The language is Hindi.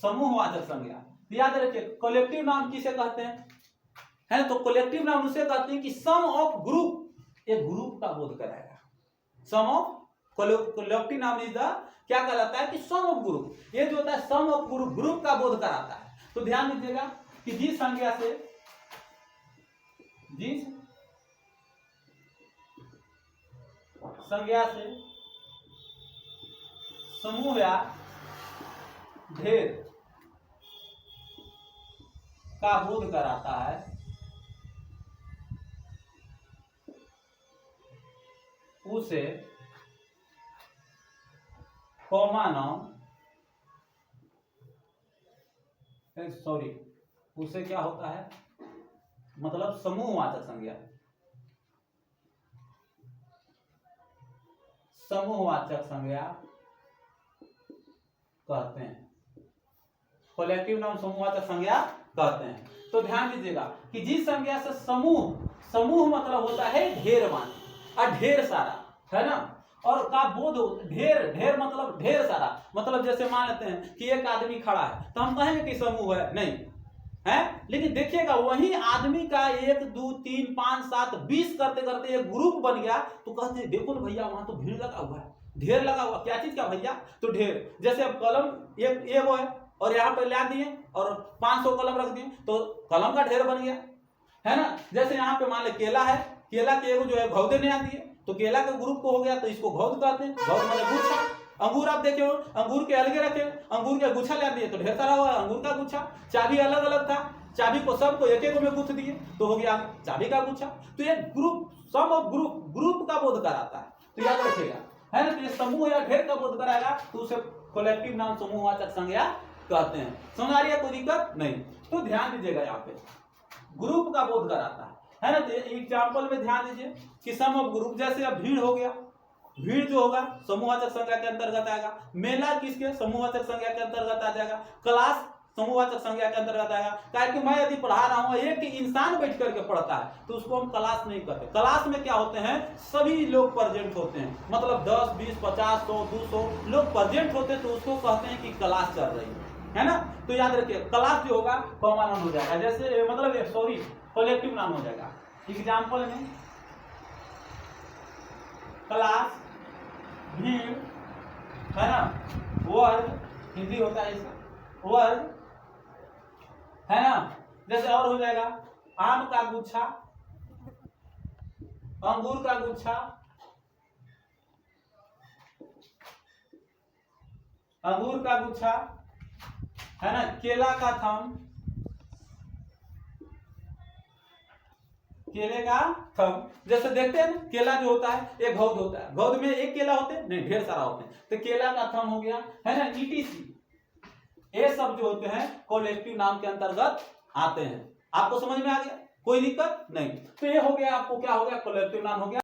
समूहवाचक संज्ञा। तो याद रखिए कलेक्टिव नाउन किसे कहते हैं, है तो कलेक्टिव नाउन उसे कहते हैं कि सम ऑफ ग्रुप, एक ग्रुप का बोध कराएगा। Some of collective noun is the क्या कहलाता है कि सम ऑफ ग्रुप, ये जो होता है सम ऑफ ग्रुप, ग्रुप का बोध कराता है। तो ध्यान दीजिएगा कि जिस संज्ञा से समूह या ढेर का बोध कराता है उसे कॉमन नाउन, सॉरी उसे क्या होता है मतलब समूहवाचक संज्ञा, समूहवाचक संज्ञा कहते हैं। कलेक्टिव नाउन समूहवाचक संज्ञा कहते हैं। तो ध्यान दीजिएगा कि जिस संज्ञा से समूह, समूह मतलब होता है ढेरवान और ढेर सारा, है ना, और का बोध, ढेर, ढेर मतलब ढेर सारा, मतलब जैसे मान लेते हैं कि एक आदमी खड़ा है तो हम कहेंगे कि समूह है, नहीं है, लेकिन देखिएगा वही आदमी का 1 2 3 5 7 20 करते करते एक ग्रुप बन गया तो कहते हैं देखो ना भैया वहां तो भीड़ लगा हुआ है, ढेर लगा हुआ, क्या चीज का भैया, तो ढेर। जैसे अब कलम एक वो है और यहाँ पे ला दिए और 500 कलम रख दिए तो कलम का ढेर बन गया, है ना। जैसे यहाँ पे मान ले केला है, केला के एगो जो है घौदे नहीं आती है तो केला के ग्रुप को हो गया तो इसको घौद कहते हैं, घौद माने गुच्छा। अंगूर आप देखे हो, अंगूर के अलगे रखे, अंगूर के गुच्छा ला दिए तो ढेर सारा हुआ अंगूर का गुच्छा। चाबी अलग अलग था, चाबी को सबको एक एक में गुथ दिए तो हो गया चाबी का गुच्छा। तो ये group, sum of group, group का बोध कराता है, तो याद रखिएगा, है ना। तो ये समूह या ढेर का बोध कराएगा तो उसे कलेक्टिव नाउन समूहवाचक संज्ञा कहते हैं। समझ आ रही है, कोई दिक्कत नहीं। तो ध्यान दीजिएगा यहाँ पे ग्रुप का बोध कराता है ना। तो एग्जाम्पल में ध्यान दीजिए कि सम ऑफ ग्रुप, जैसे अब भीड़ हो गया, भीड़ जो होगा समूहवाचक संज्ञा के अंतर्गत आएगा। मेला किसके, समूहवाचक संज्ञा के अंतर्गत आ जाएगा। क्लास समूहवाचक संज्ञा के अंतर्गत आएगा। कारण कि मैं यदि पढ़ा रहा हूं, एक इंसान बैठ करके पढ़ता है तो उसको हम क्लास नहीं कहते। क्लास में क्या होते हैं, सभी लोग प्रेजेंट होते हैं, मतलब 10 20 50 100 200 लोग प्रेजेंट होते हैं तो उसको कहते हैं कि क्लास चल रही है ना। तो याद रखिए क्लास जो होगा कॉमन नाउन हो जाएगा, जैसे मतलब सॉरी कलेक्टिव नाउन हो जाएगा। एग्जाम्पल में क्लास, भीड़, है ना, वर्ग, हिंदी होता है इसका वर्ग, है ना। जैसे और हो जाएगा आम का गुच्छा, अंगूर का गुच्छा, अंगूर का गुच्छा, है ना, केला का थम, केले का थम। जैसे देखते हैं केला जो होता है एक घौद होता है, घौद में एक केला होते हैं नहीं ढेर सारा होते हैं, तो केला का थम हो गया, है ना, ईटीसी। ये सब जो होते हैं कलेक्टिव नाउन के अंतर्गत आते हैं। आपको समझ में आ गया, कोई दिक्कत नहीं। तो ये हो गया, आपको क्या हो गया, कलेक्टिव नाउन हो गया।